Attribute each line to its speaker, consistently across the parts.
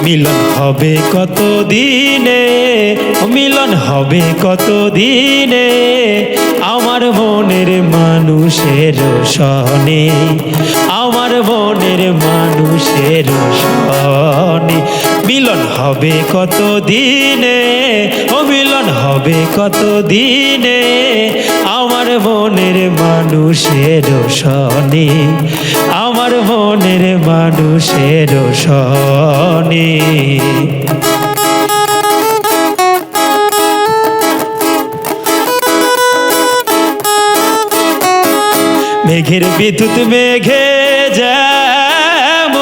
Speaker 1: মিলন হবে কত দিনে, মিলন হবে কত দিনে আমার মনের মানুষের সনে, আমার মনের মানুষের সনে। মিলন হবে কত দিনে, ও মিলন হবে কত দিনে আমার মনের মানুষের সনে, আমার মনের মানুষের সনে। মেঘের বিদ্যুৎ মেঘে যেমন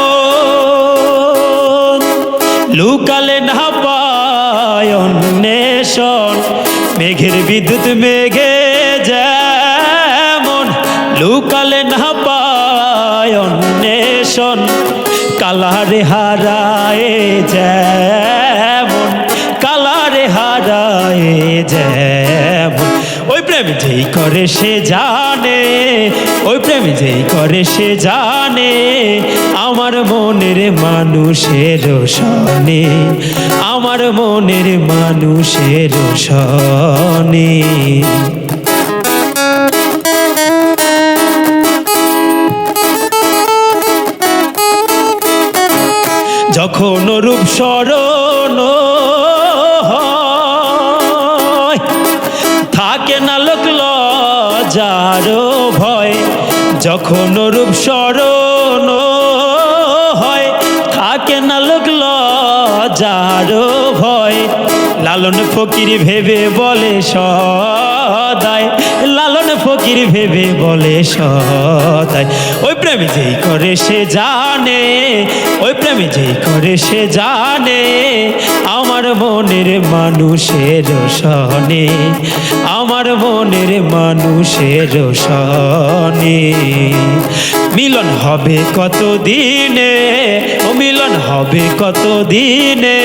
Speaker 1: লুকালে না পায় অন্বেষণ, মেঘের বিদ্যুৎ মেঘে যেমন লুকালে না পায় অন্বেষণ, কালারে হারায় যেমন, কালারে হারায় যেমন। ওই প্রেম যেই করে সে জানে, ওই প্রেম যেই করে সে জানে আমার মনের মানুষের সনে, আমার মনের মানুষের সনে। যখন রূপ স্মরণ থাকে না লোক লজ্জার ভয়, যখন রূপ স্মরণ হয় থাকে না লোক লজ্জার ভয়। লালন ফকির ভেবে বলে সদাই, লালন ফকির ভেবে বলে সদাই। ওই প্রেম যেই করে সে জানে, ওই প্রেম যেই করে সে জানে আমার মনের মানুষের সনে, আমার মনের মানুষের সনে। মিলন হবে কত দিনে, ও মিলন হবে কত দিনে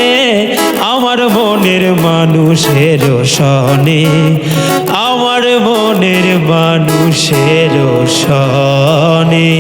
Speaker 1: আমার মনের মানুষের সনে, আমার মনের মানুষের সনে।